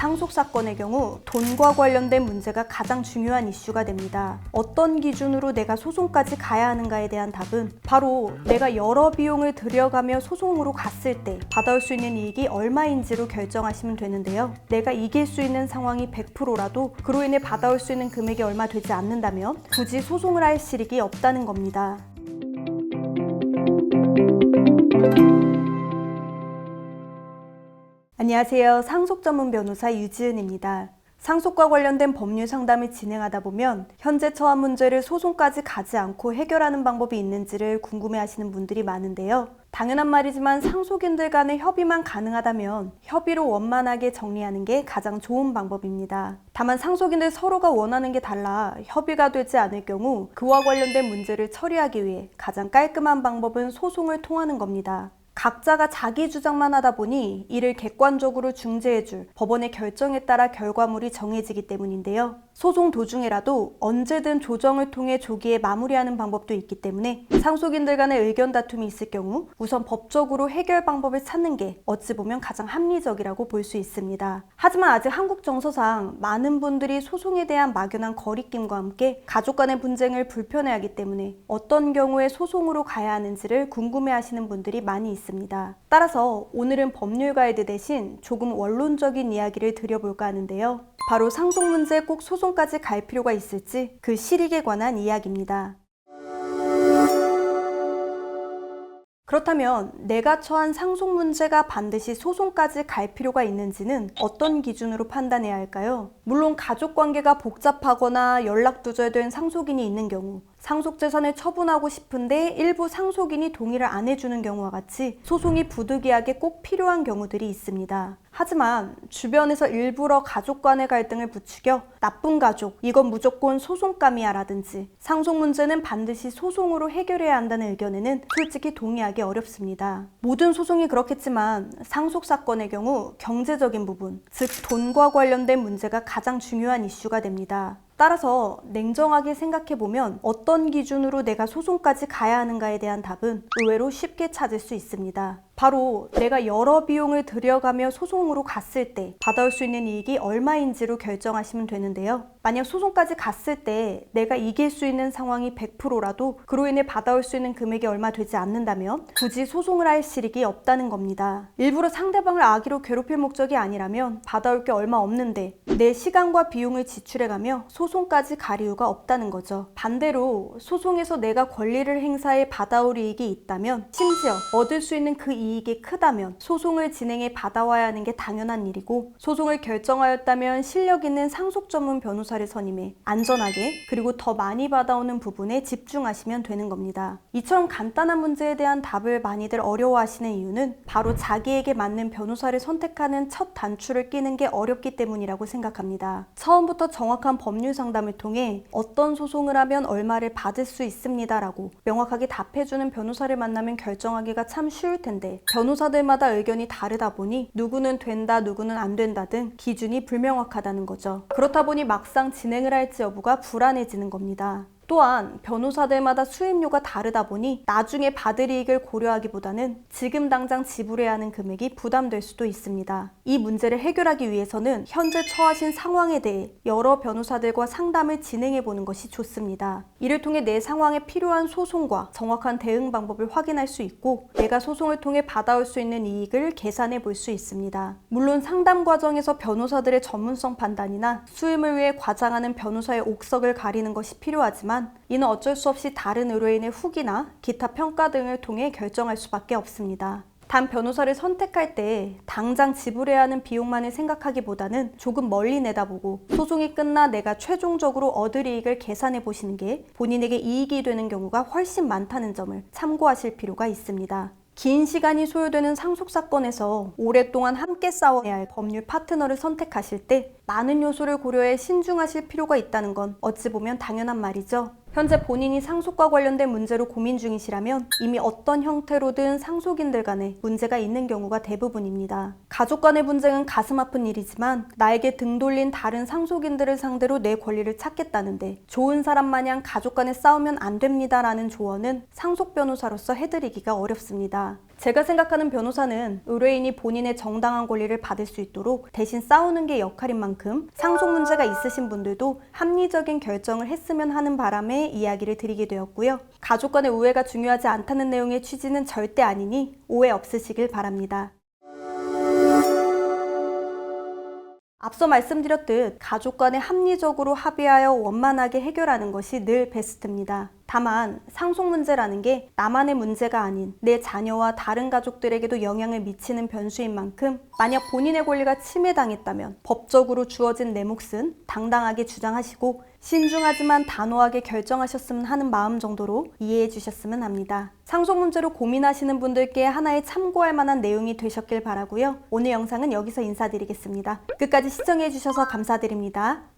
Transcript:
상속 사건의 경우 돈과 관련된 문제가 가장 중요한 이슈가 됩니다. 어떤 기준으로 내가 소송까지 가야 하는가에 대한 답은 바로 내가 여러 비용을 들여가며 소송으로 갔을 때 받아올 수 있는 이익이 얼마인지로 결정하시면 되는데요. 내가 이길 수 있는 상황이 100%라도 그로 인해 받아올 수 있는 금액이 얼마 되지 않는다면 굳이 소송을 할 실익이 없다는 겁니다. 안녕하세요. 상속 전문 변호사 유지은입니다. 상속과 관련된 법률 상담을 진행하다 보면 현재 처한 문제를 소송까지 가지 않고 해결하는 방법이 있는지를 궁금해하시는 분들이 많은데요. 당연한 말이지만 상속인들 간의 협의만 가능하다면 협의로 원만하게 정리하는 게 가장 좋은 방법입니다. 다만 상속인들 서로가 원하는 게 달라 협의가 되지 않을 경우 그와 관련된 문제를 처리하기 위해 가장 깔끔한 방법은 소송을 통하는 겁니다. 각자가 자기 주장만 하다 보니 이를 객관적으로 중재해줄 법원의 결정에 따라 결과물이 정해지기 때문인데요. 소송 도중에라도 언제든 조정을 통해 조기에 마무리하는 방법도 있기 때문에 상속인들 간의 의견 다툼이 있을 경우 우선 법적으로 해결 방법을 찾는 게 어찌 보면 가장 합리적이라고 볼 수 있습니다. 하지만 아직 한국 정서상 많은 분들이 소송에 대한 막연한 거리낌과 함께 가족 간의 분쟁을 불편해하기 때문에 어떤 경우에 소송으로 가야 하는지를 궁금해하시는 분들이 많이 있습니다. 따라서 오늘은 법률 가이드 대신 조금 원론적인 이야기를 드려볼까 하는데요. 바로 상속 문제에 꼭 소송까지 갈 필요가 있을지 그 실익에 관한 이야기입니다. 그렇다면 내가 처한 상속 문제가 반드시 소송까지 갈 필요가 있는지는 어떤 기준으로 판단해야 할까요? 물론 가족관계가 복잡하거나 연락두절된 상속인이 있는 경우, 상속재산을 처분하고 싶은데 일부 상속인이 동의를 안 해주는 경우와 같이 소송이 부득이하게 꼭 필요한 경우들이 있습니다. 하지만 주변에서 일부러 가족 간의 갈등을 부추겨 나쁜 가족, 이건 무조건 소송감이야 라든지 상속 문제는 반드시 소송으로 해결해야 한다는 의견에는 솔직히 동의하기 어렵습니다. 모든 소송이 그렇겠지만 상속 사건의 경우 경제적인 부분, 즉 돈과 관련된 문제가 가장 중요한 이슈가 됩니다. 따라서 냉정하게 생각해보면 어떤 기준으로 내가 소송까지 가야 하는가에 대한 답은 의외로 쉽게 찾을 수 있습니다. 바로 내가 여러 비용을 들여가며 소송으로 갔을 때 받아올 수 있는 이익이 얼마인지로 결정하시면 되는데요. 만약 소송까지 갔을 때 내가 이길 수 있는 상황이 100%라도 그로 인해 받아올 수 있는 금액이 얼마 되지 않는다면 굳이 소송을 할 실익이 없다는 겁니다. 일부러 상대방을 악의로 괴롭힐 목적이 아니라면 받아올 게 얼마 없는데 내 시간과 비용을 지출해가며 소송까지 갈 이유가 없다는 거죠. 반대로 소송에서 내가 권리를 행사해 받아올 이익이 있다면 심지어 얻을 수 있는 그 이익이 크다면 소송을 진행해 받아와야 하는 게 당연한 일이고 소송을 결정하였다면 실력 있는 상속 전문 변호사를 선임해 안전하게 그리고 더 많이 받아오는 부분에 집중하시면 되는 겁니다. 이처럼 간단한 문제에 대한 답을 많이들 어려워하시는 이유는 바로 자기에게 맞는 변호사를 선택하는 첫 단추를 끼는 게 어렵기 때문이라고 생각합니다. 처음부터 정확한 법률 상담을 통해 어떤 소송을 하면 얼마를 받을 수 있습니다 라고 명확하게 답해주는 변호사를 만나면 결정하기가 참 쉬울 텐데 변호사들마다 의견이 다르다 보니 누구는 된다 누구는 안 된다 등 기준이 불명확하다는 거죠. 그렇다 보니 막상 진행을 할지 여부가 불안해지는 겁니다. 또한 변호사들마다 수임료가 다르다 보니 나중에 받을 이익을 고려하기보다는 지금 당장 지불해야 하는 금액이 부담될 수도 있습니다. 이 문제를 해결하기 위해서는 현재 처하신 상황에 대해 여러 변호사들과 상담을 진행해 보는 것이 좋습니다. 이를 통해 내 상황에 필요한 소송과 정확한 대응 방법을 확인할 수 있고 내가 소송을 통해 받아올 수 있는 이익을 계산해 볼 수 있습니다. 물론 상담 과정에서 변호사들의 전문성 판단이나 수임을 위해 과장하는 변호사의 옥석을 가리는 것이 필요하지만 이는 어쩔 수 없이 다른 의뢰인의 후기나 기타 평가 등을 통해 결정할 수밖에 없습니다. 단 변호사를 선택할 때 당장 지불해야 하는 비용만을 생각하기보다는 조금 멀리 내다보고 소송이 끝나 내가 최종적으로 얻을 이익을 계산해 보시는 게 본인에게 이익이 되는 경우가 훨씬 많다는 점을 참고하실 필요가 있습니다. 긴 시간이 소요되는 상속사건에서 오랫동안 함께 싸워야 할 법률 파트너를 선택하실 때 많은 요소를 고려해 신중하실 필요가 있다는 건 어찌 보면 당연한 말이죠. 현재 본인이 상속과 관련된 문제로 고민 중이시라면 이미 어떤 형태로든 상속인들 간에 문제가 있는 경우가 대부분입니다. 가족 간의 분쟁은 가슴 아픈 일이지만 나에게 등 돌린 다른 상속인들을 상대로 내 권리를 찾겠다는데 좋은 사람 마냥 가족 간에 싸우면 안 됩니다라는 조언은 상속 변호사로서 해드리기가 어렵습니다. 제가 생각하는 변호사는 의뢰인이 본인의 정당한 권리를 받을 수 있도록 대신 싸우는 게 역할인 만큼 상속 문제가 있으신 분들도 합리적인 결정을 했으면 하는 바람에 이야기를 드리게 되었고요. 가족 간의 우애가 중요하지 않다는 내용의 취지는 절대 아니니 오해 없으시길 바랍니다. 앞서 말씀드렸듯 가족 간에 합리적으로 합의하여 원만하게 해결하는 것이 늘 베스트입니다. 다만 상속 문제라는 게 나만의 문제가 아닌 내 자녀와 다른 가족들에게도 영향을 미치는 변수인 만큼 만약 본인의 권리가 침해당했다면 법적으로 주어진 내 몫은 당당하게 주장하시고 신중하지만 단호하게 결정하셨으면 하는 마음 정도로 이해해 주셨으면 합니다. 상속 문제로 고민하시는 분들께 하나의 참고할 만한 내용이 되셨길 바라고요. 오늘 영상은 여기서 인사드리겠습니다. 끝까지 시청해 주셔서 감사드립니다.